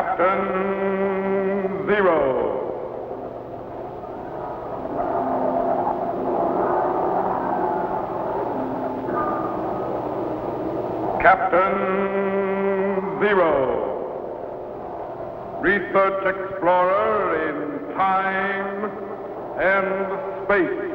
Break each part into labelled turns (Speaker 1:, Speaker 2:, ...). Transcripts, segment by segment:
Speaker 1: Captain Zero. Captain Zero, research explorer in time and space.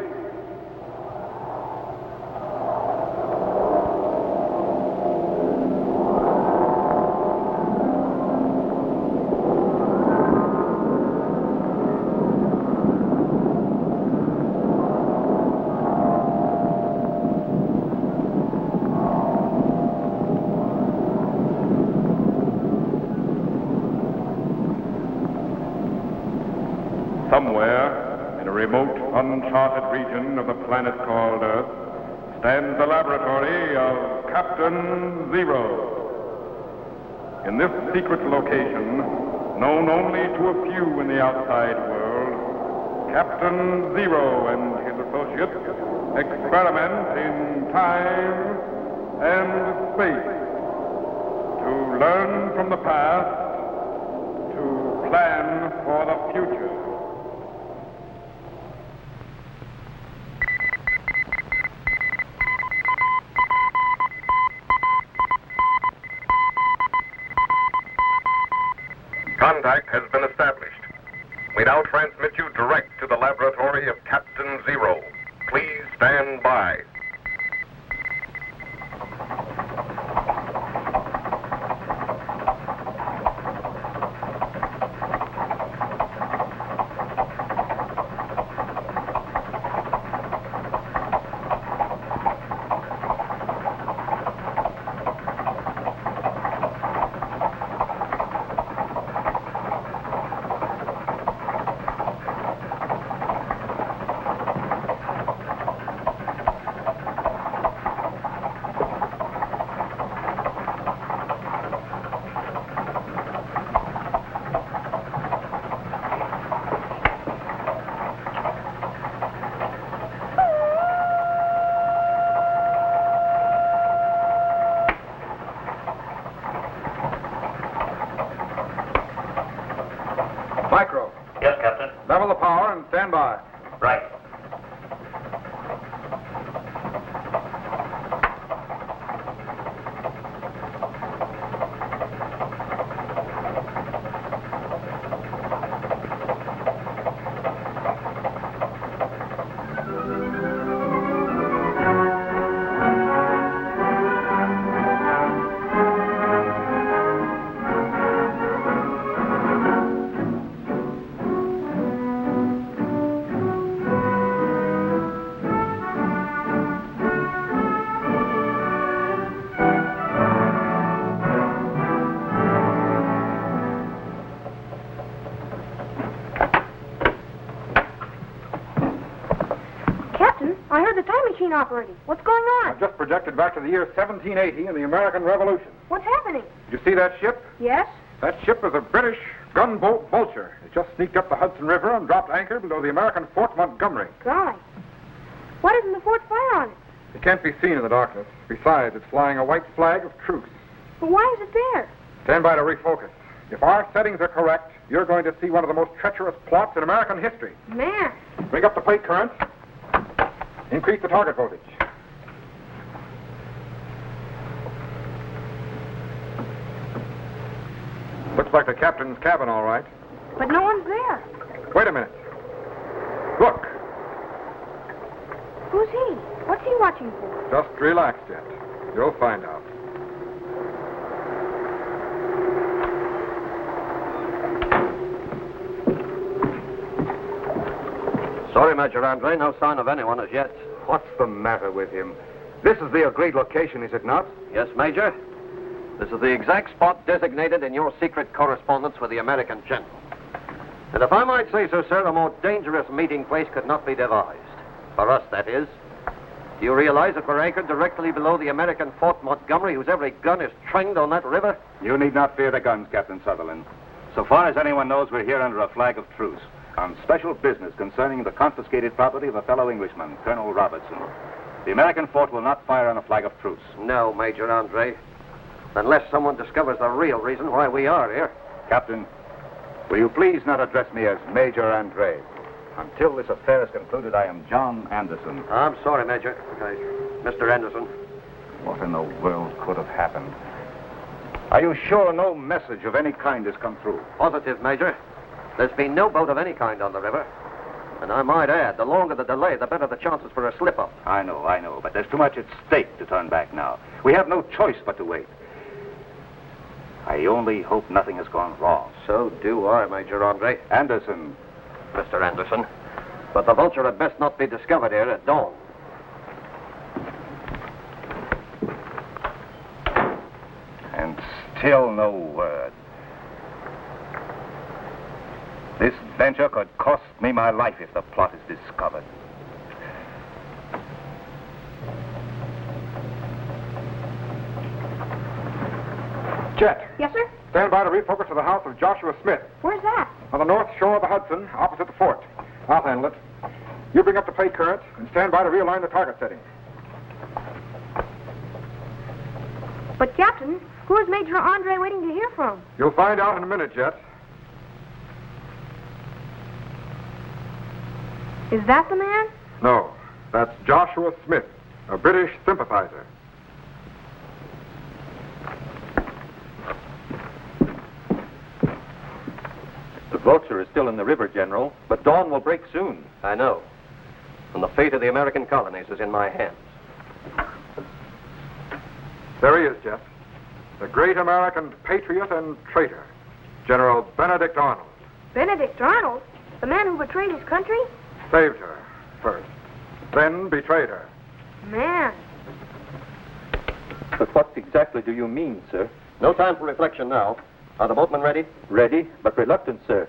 Speaker 1: Somewhere in a remote, uncharted region of the planet called Earth stands the laboratory of Captain Zero. In this secret location, known only to a few in the outside world, Captain Zero and his associates experiment in time and space to learn from the past, to plan for the future.
Speaker 2: Contact has been established. We now transmit you direct to the laboratory of Captain Zero. Please stand by.
Speaker 1: Micro.
Speaker 3: Yes, Captain.
Speaker 1: Level the power and stand by.
Speaker 3: Right.
Speaker 4: I heard the time machine operating. What's going on?
Speaker 1: I've just projected back to the year 1780 and the American Revolution.
Speaker 4: What's happening?
Speaker 1: You see that ship?
Speaker 4: Yes?
Speaker 1: That ship is a British gunboat Vulture. It just sneaked up the Hudson River and dropped anchor below the American Fort Montgomery.
Speaker 4: Golly. Why doesn't the fort fire on it?
Speaker 1: It can't be seen in the darkness. Besides, it's flying a white flag of truce.
Speaker 4: But why is it there?
Speaker 1: Stand by to refocus. If our settings are correct, you're going to see one of the most treacherous plots in American history.
Speaker 4: Man.
Speaker 1: Bring up the plate currents. Increase the target voltage. Looks like the captain's cabin, all right.
Speaker 4: But no one's there.
Speaker 1: Wait a minute. Look.
Speaker 4: Who's he? What's he watching for?
Speaker 1: Just relax yet. You'll find out.
Speaker 5: Sorry, Major Andre, no sign of anyone as yet.
Speaker 6: What's the matter with him? This is the agreed location, is it not?
Speaker 5: Yes, Major. This is the exact spot designated in your secret correspondence with the American general. And if I might say so, sir, a more dangerous meeting place could not be devised. For us, that is. Do you realize that we're anchored directly below the American Fort Montgomery, whose every gun is trained on that river?
Speaker 6: You need not fear the guns, Captain Sutherland. So far as anyone knows, we're here under a flag of truce on special business concerning the confiscated property of a fellow Englishman, Colonel Robertson. The American fort will not fire on a flag of truce.
Speaker 5: No, Major Andre. Unless someone discovers the real reason why we are here.
Speaker 6: Captain, will you please not address me as Major Andre? Until this affair is concluded, I am John Anderson.
Speaker 5: I'm sorry, Major. Mr. Anderson.
Speaker 6: What in the world could have happened? Are you sure no message of any kind has come through?
Speaker 5: Positive, Major. There's been no boat of any kind on the river. And I might add, the longer the delay, the better the chances for a slip-up.
Speaker 6: I know, but there's too much at stake to turn back now. We have no choice but to wait. I only hope nothing has gone wrong.
Speaker 5: So do I, Major Andre.
Speaker 6: Anderson.
Speaker 5: Mr. Anderson. But the Vulture had best not be discovered here at dawn.
Speaker 6: And still no word. This venture could cost me my life if the plot is discovered.
Speaker 1: Jet,
Speaker 4: Yes, sir?
Speaker 1: stand by to refocus to the house of Joshua Smith
Speaker 4: Where's that?
Speaker 1: on the north shore of the Hudson, opposite the fort. I'll handle it. You bring up the plate current and stand by to realign the target setting.
Speaker 4: But, Captain, who is Major Andre waiting to hear from?
Speaker 1: You'll find out in a minute, Jet.
Speaker 4: Is that the man?
Speaker 1: No, that's Joshua Smith, a British sympathizer.
Speaker 3: The Vulture is still in the river, General, but dawn will break soon.
Speaker 5: I know. And the fate of the American colonies is in my hands.
Speaker 1: There he is, Jet. The great American patriot and traitor, General Benedict Arnold.
Speaker 4: Benedict Arnold? The man who betrayed his country?
Speaker 1: Saved her first, then betrayed her.
Speaker 4: Man.
Speaker 3: But what exactly do you mean, sir?
Speaker 5: No time for reflection now. Are the boatmen ready?
Speaker 3: Ready, but reluctant, sir.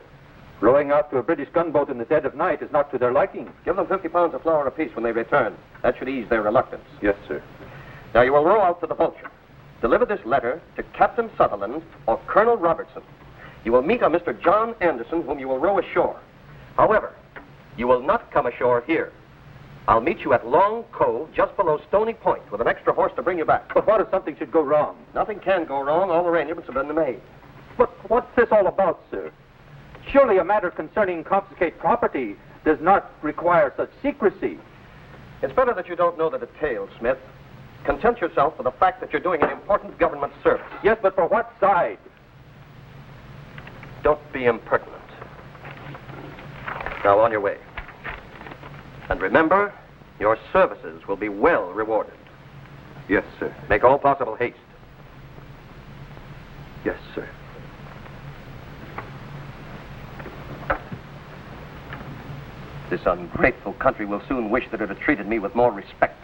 Speaker 3: Rowing out to a British gunboat in the dead of night is not to their liking.
Speaker 5: Give them 50 pounds of flour apiece when they return. That should ease their reluctance.
Speaker 3: Yes, sir.
Speaker 5: Now, you will row out to the Vulture. Deliver this letter to Captain Sutherland or Colonel Robertson. You will meet a Mr. John Anderson, whom you will row ashore. However, you will not come ashore here. I'll meet you at Long Cove, just below Stony Point, with an extra horse to bring you back.
Speaker 3: But what if something should go wrong?
Speaker 5: Nothing can go wrong. All arrangements have been made.
Speaker 3: But what's this all about, sir? Surely a matter concerning confiscate property does not require such secrecy.
Speaker 5: It's better that you don't know the details, Smith. Content yourself with the fact that you're doing an important government service.
Speaker 3: Yes, but for what side?
Speaker 5: Don't be impertinent. Now, on your way. And remember, your services will be well rewarded.
Speaker 3: Yes, sir.
Speaker 5: Make all possible haste.
Speaker 3: Yes, sir.
Speaker 5: This ungrateful country will soon wish that it had treated me with more respect.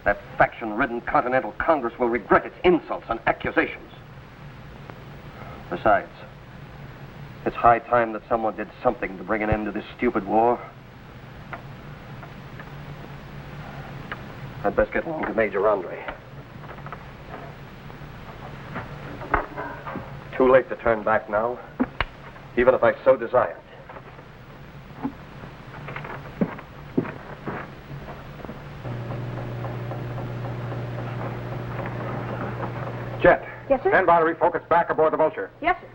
Speaker 5: That faction-ridden Continental Congress will regret its insults and accusations. Besides, it's high time that someone did something to bring an end to this stupid war. I'd best get along to Major Andre. Too late to turn back now, even if I so desired.
Speaker 1: Jet.
Speaker 4: Yes, sir?
Speaker 1: Stand by to refocus back aboard the Vulture.
Speaker 4: Yes, sir.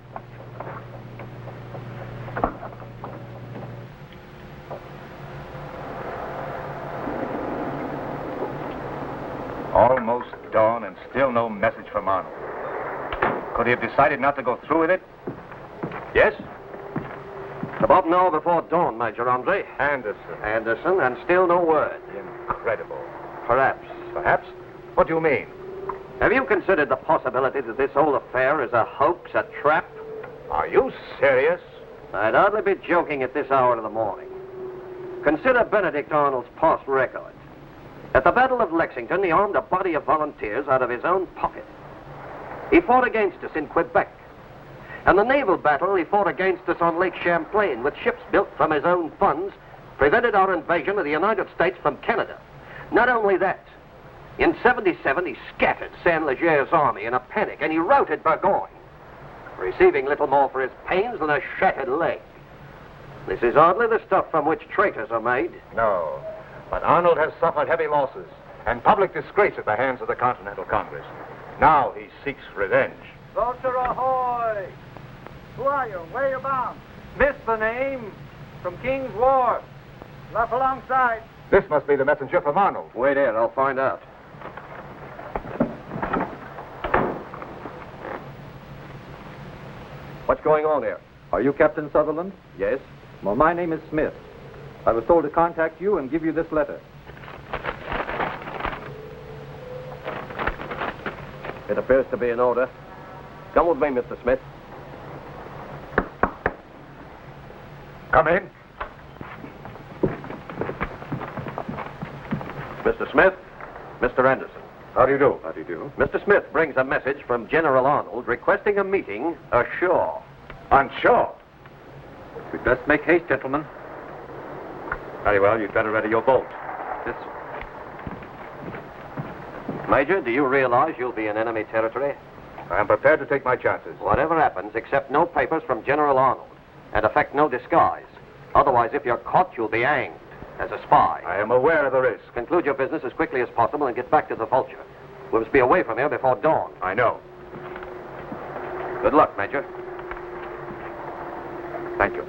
Speaker 6: Almost dawn and still no message from Arnold. Could he have decided not to go through with it?
Speaker 5: Yes? About an hour before dawn, Major Andre.
Speaker 6: Anderson.
Speaker 5: And still no word.
Speaker 6: Incredible.
Speaker 5: Perhaps.
Speaker 6: Perhaps? What do you mean?
Speaker 5: Have you considered the possibility that this whole affair is a hoax, a trap?
Speaker 6: Are you serious?
Speaker 5: I'd hardly be joking at this hour of the morning. Consider Benedict Arnold's past record. At the Battle of Lexington, he armed a body of volunteers out of his own pocket. He fought against us in Quebec. And the naval battle he fought against us on Lake Champlain with ships built from his own funds prevented our invasion of the United States from Canada. Not only that, in 77, he scattered Saint-Leger's army in a panic, and he routed Burgoyne, receiving little more for his pains than a shattered leg. This is hardly the stuff from which traitors are made.
Speaker 6: No. But Arnold has suffered heavy losses and public disgrace at the hands of the Continental Congress. Now he seeks revenge.
Speaker 5: Vulture ahoy!
Speaker 7: Who are you? Where are you bound?
Speaker 3: Smith, the name. From King's Wharf.
Speaker 7: Luff alongside.
Speaker 6: This must be the messenger from Arnold.
Speaker 5: Wait here, I'll find out. What's going on here?
Speaker 3: Are you Captain Sutherland?
Speaker 5: Yes?
Speaker 3: Well, my name is Smith. I was told to contact you and give you this letter.
Speaker 5: It appears to be in order. Come with me, Mr. Smith.
Speaker 6: Come in.
Speaker 5: Mr. Smith, Mr. Anderson.
Speaker 6: How do you do? How do you do?
Speaker 5: Mr. Smith brings a message from General Arnold requesting a meeting ashore.
Speaker 6: On shore.
Speaker 3: We'd best make haste, gentlemen.
Speaker 6: Very well, you'd better ready your boat.
Speaker 3: This...
Speaker 5: Major, do you realize you'll be in enemy territory?
Speaker 6: I am prepared to take my chances.
Speaker 5: Whatever happens, accept no papers from General Arnold and affect no disguise. Otherwise, if you're caught, you'll be hanged as a spy.
Speaker 6: I am aware of the risk.
Speaker 5: Conclude your business as quickly as possible and get back to the Vulture. We must be away from here before dawn.
Speaker 6: I know.
Speaker 5: Good luck, Major.
Speaker 6: Thank you.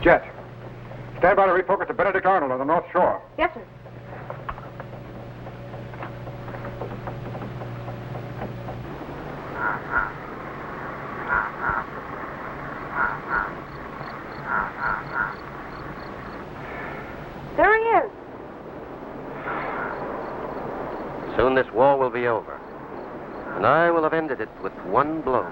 Speaker 1: Jet, stand by to refocus to Benedict Arnold on the North Shore.
Speaker 4: Yes, sir. There he is.
Speaker 5: Soon this war will be over, and I will have ended it with one blow.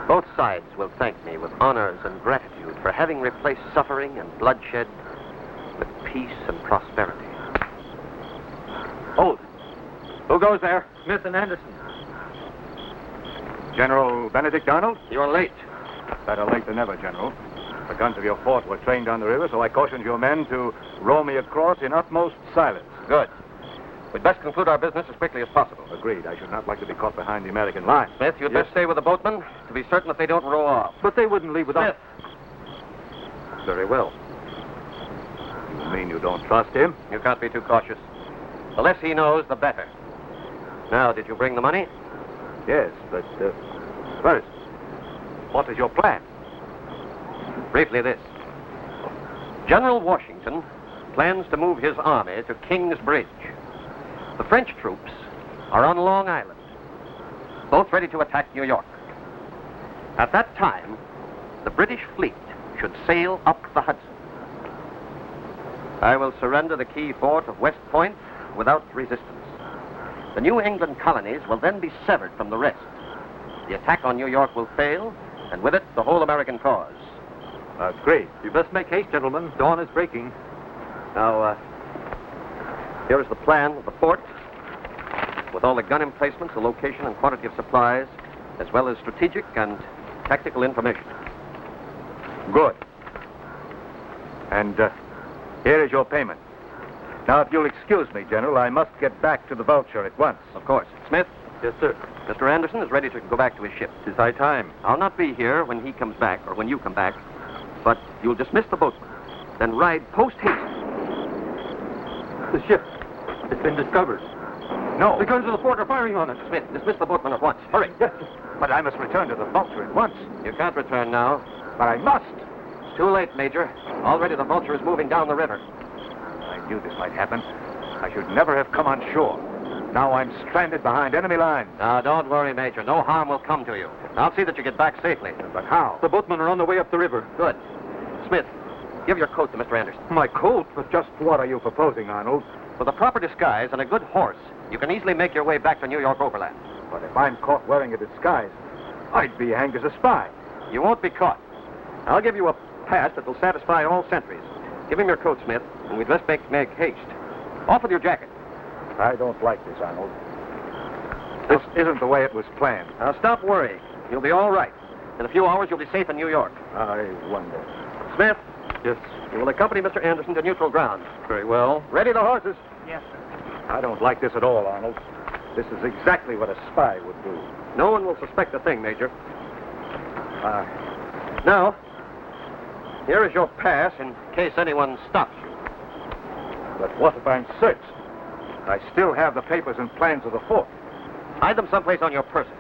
Speaker 5: Both sides will thank me with honors and gratitude for having replaced suffering and bloodshed with peace and prosperity. Hold. Who goes there?
Speaker 3: Smith and Anderson.
Speaker 6: General Benedict Arnold?
Speaker 5: You're late.
Speaker 6: Better late than never, General. The guns of your fort were trained down the river, so I cautioned your men to row me across in utmost silence.
Speaker 5: Good. We'd best conclude our business as quickly as possible.
Speaker 6: Agreed. I should not like to be caught behind the American line.
Speaker 5: Smith, you'd
Speaker 6: Yes.
Speaker 5: best stay with the boatmen to be certain that they don't row off.
Speaker 3: But they wouldn't leave without...
Speaker 5: Smith,
Speaker 6: Very well. You mean you don't trust him?
Speaker 5: you can't be too cautious. The less he knows, the better. Now, did you bring the money?
Speaker 6: Yes, but first, what is your plan?
Speaker 5: Briefly this. General Washington plans to move his army to King's Bridge. The French troops are on Long Island, both ready to attack New York. At that time, the British fleet should sail up the Hudson. I will surrender the key fort of West Point without resistance. The New England colonies will then be severed from the rest. The attack on New York will fail, and with it, the whole American cause.
Speaker 6: Great.
Speaker 3: You best make haste, gentlemen. Dawn is breaking.
Speaker 5: Now, here is the plan of the fort, with all the gun emplacements, the location and quantity of supplies, as well as strategic and tactical information.
Speaker 6: Good. And here is your payment. Now, if you'll excuse me, General, I must get back to the Vulture at once.
Speaker 5: Of course. Smith,
Speaker 3: Yes, sir.
Speaker 5: Mr. Anderson is ready to go back to his ship.
Speaker 3: Tis high time.
Speaker 5: I'll not be here when he comes back, or when you come back, but you'll dismiss the boatman, then ride post-haste.
Speaker 3: The ship. It's been discovered.
Speaker 6: No.
Speaker 3: The guns of the fort are firing on us.
Speaker 5: Smith, dismiss the boatman at once. Hurry.
Speaker 3: Yes.
Speaker 6: But I must return to the Vulture at once.
Speaker 5: You can't return now.
Speaker 6: But I must.
Speaker 5: It's too late, Major. Already the Vulture is moving down the river.
Speaker 6: I knew this might happen. I should never have come on shore. Now I'm stranded behind enemy lines.
Speaker 5: Now, don't worry, Major. No harm will come to you. I'll see that you get back safely.
Speaker 6: But how?
Speaker 3: The boatmen are on their way up the river.
Speaker 5: Good. Smith, give your coat to Mr. Anderson.
Speaker 3: My coat?
Speaker 6: But just what are you proposing, Arnold?
Speaker 5: With a proper disguise and a good horse, you can easily make your way back to New York overland.
Speaker 6: But if I'm caught wearing a disguise, I'd be hanged as a spy.
Speaker 5: You won't be caught. I'll give you a pass that will satisfy all sentries. Give him your coat, Smith, and we'd best make haste. Off with your jacket.
Speaker 6: I don't like this, Arnold. This isn't the way it was planned.
Speaker 5: Now, stop worrying. You'll be all right. In a few hours, you'll be safe in New York.
Speaker 6: I wonder.
Speaker 5: Smith,
Speaker 3: Yes.
Speaker 5: you will accompany Mr. Anderson to neutral ground.
Speaker 3: Very well.
Speaker 5: Ready the horses.
Speaker 7: Yes, sir.
Speaker 6: I don't like this at all, Arnold. This is exactly what a spy would do.
Speaker 5: No one will suspect a thing, Major. Now, here is your pass in case anyone stops you.
Speaker 6: But what if I'm searched? I still have the papers and plans of the fort.
Speaker 5: Hide them someplace on your person.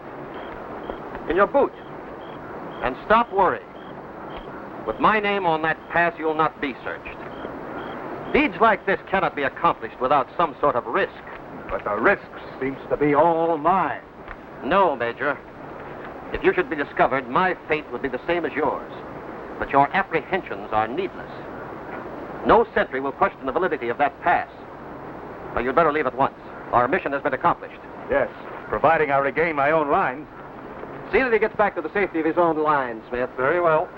Speaker 5: In your boot. And stop worrying. With my name on that pass, you'll not be searched. Deeds like this cannot be accomplished without some sort of risk.
Speaker 6: But the risk seems to be all mine.
Speaker 5: No, Major. If you should be discovered, my fate would be the same as yours. But your apprehensions are needless. No sentry will question the validity of that pass. So you'd better leave at once. Our mission has been accomplished.
Speaker 6: Yes, providing I regain my own lines.
Speaker 5: See that he gets back to the safety of his own line, Smith.
Speaker 6: Very well.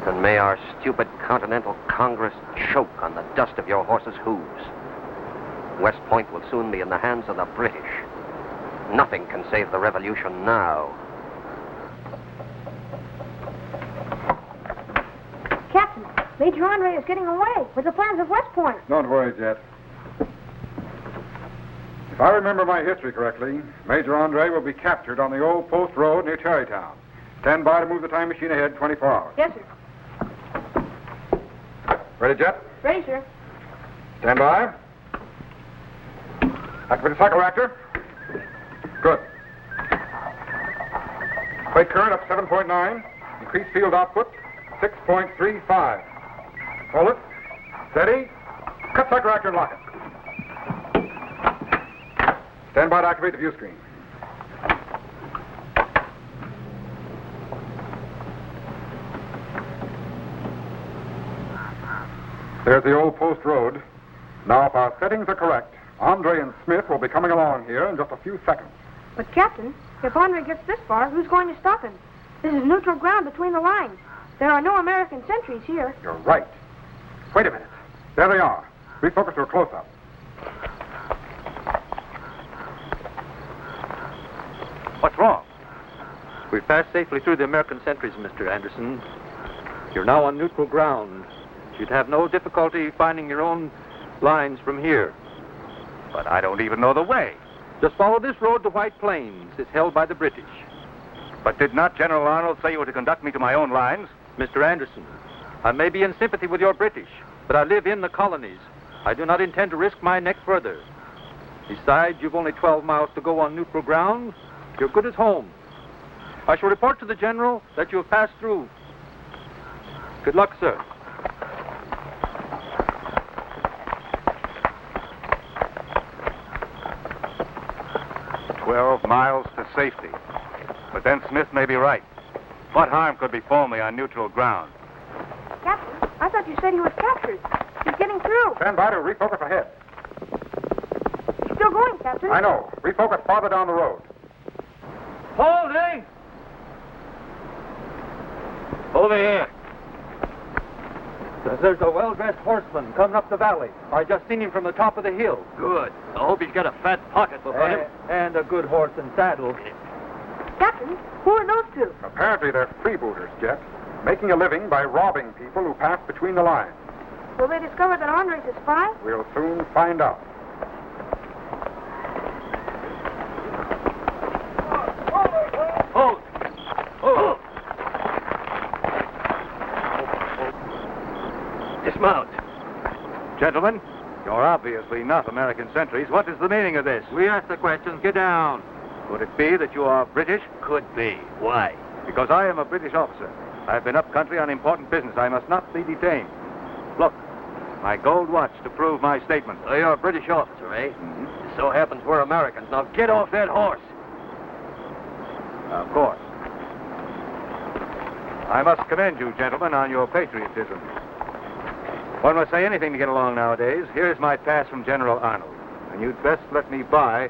Speaker 5: And may our stupid Continental Congress choke on the dust of your horse's hooves. West Point will soon be in the hands of the British. Nothing can save the revolution now.
Speaker 4: Captain, Major Andre is getting away with the plans of West Point.
Speaker 1: Don't worry, Jet. If I remember my history correctly, Major Andre will be captured on the old post road near Tarrytown. Stand by to move the time machine ahead 24 hours.
Speaker 4: Yes, sir.
Speaker 1: Ready, Jet?
Speaker 4: Ready, sir.
Speaker 1: Stand by. Activate the cycle reactor. Good. Plate current up 7.9. Increased field output 6.35. Hold it. Steady. Cut cycle reactor and lock it. Stand by to activate the view screen. There's the old post road. Now, if our settings are correct, Andre and Smith will be coming along here in just a few seconds.
Speaker 4: But, Captain, if Andre gets this far, who's going to stop him? This is neutral ground between the lines. There are no American sentries here.
Speaker 1: You're right. Wait a minute. There they are. Refocus to a close-up.
Speaker 6: What's wrong?
Speaker 3: We've passed safely through the American sentries, Mr. Anderson. You're now on neutral ground. You'd have no difficulty finding your own lines from here.
Speaker 6: But I don't even know the way.
Speaker 3: Just follow this road to White Plains. It's held by the British.
Speaker 6: But did not General Arnold say you were to conduct me to my own lines?
Speaker 3: Mr. Anderson, I may be in sympathy with your British, but I live in the colonies. I do not intend to risk my neck further. Besides, you've only 12 miles to go on neutral ground. You're good at home. I shall report to the General that you have passed through. Good luck, sir.
Speaker 6: 12 miles to safety. But then Smith may be right. What harm could befall me on neutral ground?
Speaker 4: Captain, I thought you said he was captured. He's getting through.
Speaker 1: Stand by to refocus ahead.
Speaker 4: He's still going, Captain.
Speaker 1: I know. Refocus farther down the road.
Speaker 3: Holding! Over here. There's a well-dressed horseman coming up the valley. I just seen him from the top of the hill.
Speaker 5: Good. I hope he's got a fat pocketbook on him.
Speaker 3: And a good horse and saddle.
Speaker 4: Captain, who are those two?
Speaker 1: Apparently they're freebooters, Jet, making a living by robbing people who pass between the lines.
Speaker 4: Will they discover that Andre's a spy?
Speaker 1: We'll soon find out.
Speaker 5: Hold! Hold! Dismount.
Speaker 6: Gentlemen, you're obviously not American sentries. What is the meaning of this?
Speaker 3: We ask the questions. Get down.
Speaker 6: Could it be that you are British?
Speaker 5: Could be. Why?
Speaker 6: Because I am a British officer. I've been up country on important business. I must not be detained. Look, my gold watch to prove my statement.
Speaker 5: So you're a British officer, eh?
Speaker 6: Mm-hmm.
Speaker 5: It so happens we're Americans. Now get off that horse.
Speaker 6: Of course. I must commend you, gentlemen, on your patriotism. One must say anything to get along nowadays. Here's my pass from General Arnold. And you'd best let me by,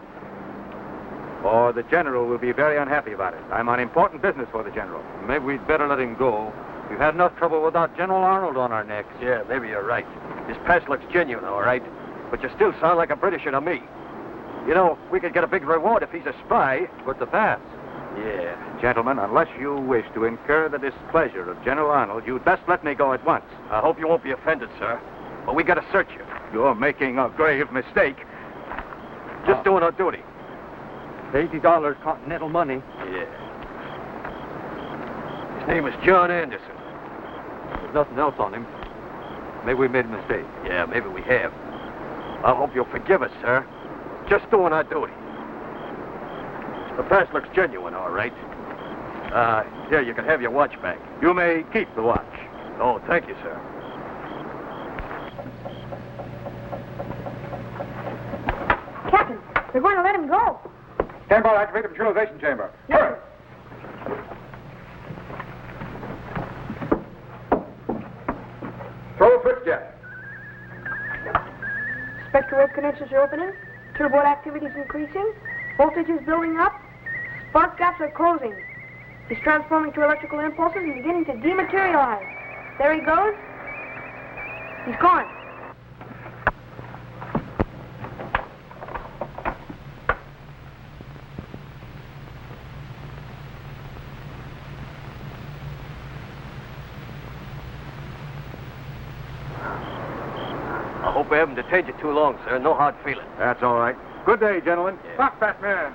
Speaker 6: or the General will be very unhappy about it. I'm on important business for the General.
Speaker 3: Maybe we'd better let him go. We've had enough trouble without General Arnold on our necks.
Speaker 5: Yeah, maybe you're right. His pass looks genuine, all right. But you still sound like a Britisher to me. You know, we could get a big reward if he's a spy.
Speaker 3: But the pass? Yeah.
Speaker 6: Gentlemen, unless you wish to incur the displeasure of General Arnold, you'd best let me go at once.
Speaker 5: I hope you won't be offended, sir. But we got to search you.
Speaker 6: You're making a grave mistake.
Speaker 5: Just doing our duty.
Speaker 3: $80 Continental money.
Speaker 5: Yeah. His name is John Anderson.
Speaker 3: There's nothing else on him. Maybe we made a mistake.
Speaker 5: Yeah, maybe we have. I hope you'll forgive us, sir. Just doing our duty. The pass looks genuine, all right. Here, you can have your watch back.
Speaker 6: You may keep the watch.
Speaker 5: Oh, thank you, sir.
Speaker 4: Captain, they're going to let him go.
Speaker 1: Stand by to activate the neutralization chamber.
Speaker 4: Yes,
Speaker 1: Hurry! Throw the switch, Jet.
Speaker 4: Spectral condensers are opening. Turbo activity is increasing. Voltage is building up. Spark gaps are closing. He's transforming to electrical impulses and beginning to dematerialize. There he goes. He's gone.
Speaker 5: I hope I haven't detained you too long, sir. No hard feeling.
Speaker 6: That's all right. Good day, gentlemen.
Speaker 1: Stop that man.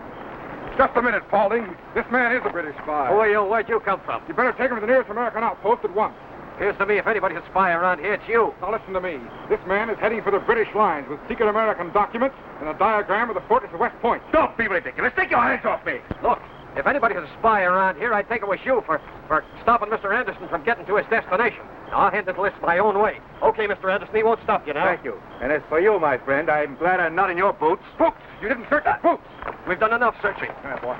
Speaker 1: Just a minute, Paulding. This man is a British spy.
Speaker 5: Who are you? Where'd you come from?
Speaker 1: You better take him to the nearest American outpost at once.
Speaker 5: Appears to me if anybody's a spy around here, it's you.
Speaker 1: Now listen to me. This man is heading for the British lines with secret American documents and a diagram of the fortress of West Point.
Speaker 6: Don't be ridiculous. Take your hands off me.
Speaker 5: Look, if anybody's a spy around here, I'd think it was you for stopping Mr. Anderson from getting to his destination. Now, I'll handle the list my own way. Okay, Mr. Anderson, he won't stop you now.
Speaker 6: Thank you. And as for you, my friend, I'm glad I'm not in your boots.
Speaker 1: Boots! You didn't search his boots!
Speaker 5: We've done enough searching.
Speaker 1: Boy.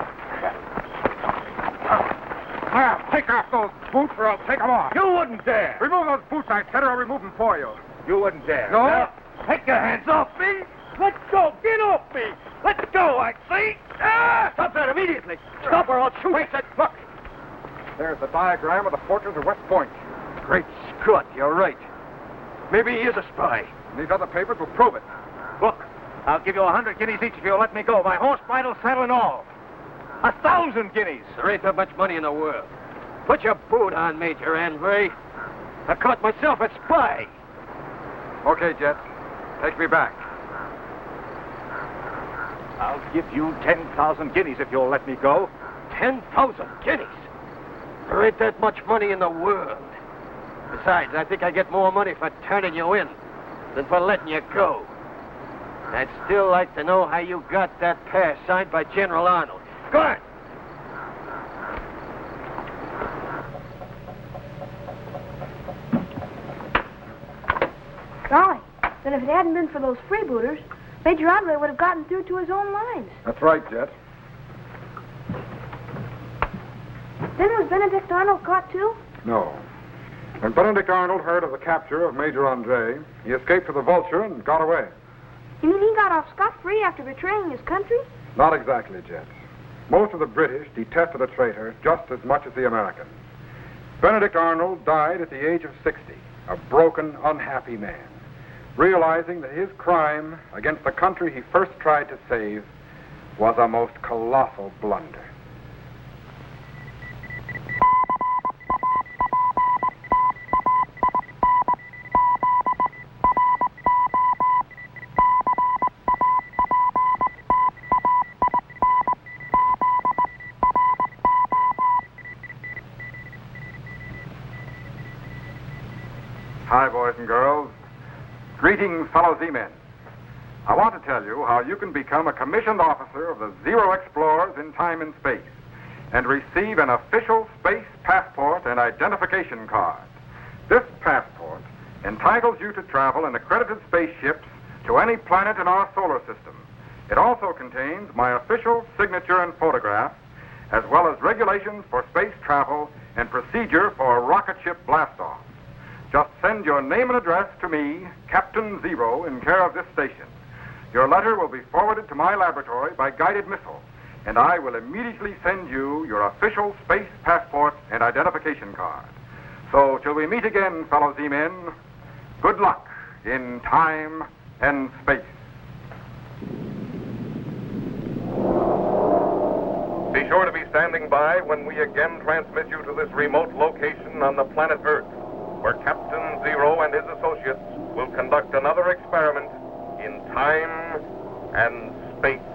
Speaker 1: Now, take off those boots or I'll take them off.
Speaker 6: You wouldn't dare.
Speaker 1: Remove those boots, I said, or I'll remove them for you.
Speaker 6: You wouldn't dare.
Speaker 1: No?
Speaker 6: Now, take your hands off me. Let go. Get off me. Let go, I say. Ah!
Speaker 5: Stop that immediately. Stop or I'll shoot.
Speaker 1: Wait, look. There's the diagram of the fortress of West Point.
Speaker 5: Great Scott, you're right. Maybe he is a spy.
Speaker 1: These other papers will prove it.
Speaker 6: Look, I'll give you 100 guineas each if you'll let me go. My horse, bridle, saddle, and all. 1,000 guineas.
Speaker 5: There ain't that much money in the world. Put your boot on, Major Andre. I caught myself a spy.
Speaker 1: Okay, Jet. Take me back.
Speaker 6: I'll give you 10,000 guineas if you'll let me go.
Speaker 5: 10,000 guineas? There ain't that much money in the world. Besides, I think I get more money for turning you in than for letting you go. I'd still like to know how you got that pass signed by General Arnold. Go on.
Speaker 4: Golly, then if it hadn't been for those freebooters, Major Andre would have gotten through to his own lines.
Speaker 1: That's right, Jet.
Speaker 4: Then was Benedict Arnold caught too?
Speaker 1: No. When Benedict Arnold heard of the capture of Major Andre, he escaped to the Vulture and got away.
Speaker 4: You mean he got off scot-free after betraying his country?
Speaker 1: Not exactly, Jet. Most of the British detested a traitor just as much as the Americans. Benedict Arnold died at the age of 60, a broken, unhappy man, realizing that his crime against the country he first tried to save was a most colossal blunder. Hi, boys and girls. Greetings, fellow Z-men. I want to tell you how you can become a commissioned officer of the Zero Explorers in time and space and receive an official space passport and identification card. This passport entitles you to travel in accredited spaceships to any planet in our solar system. It also contains my official signature and photograph, as well as regulations for space travel and procedure for a rocket ship blastoff. Just send your name and address to me, Captain Zero, in care of this station. Your letter will be forwarded to my laboratory by guided missile, and I will immediately send you your official space passport and identification card. So, till we meet again, fellow Z-men, good luck in time and space.
Speaker 2: Be sure to be standing by when we again transmit you to this remote location on the planet Earth, where Captain Zero and his associates will conduct another experiment in time and space.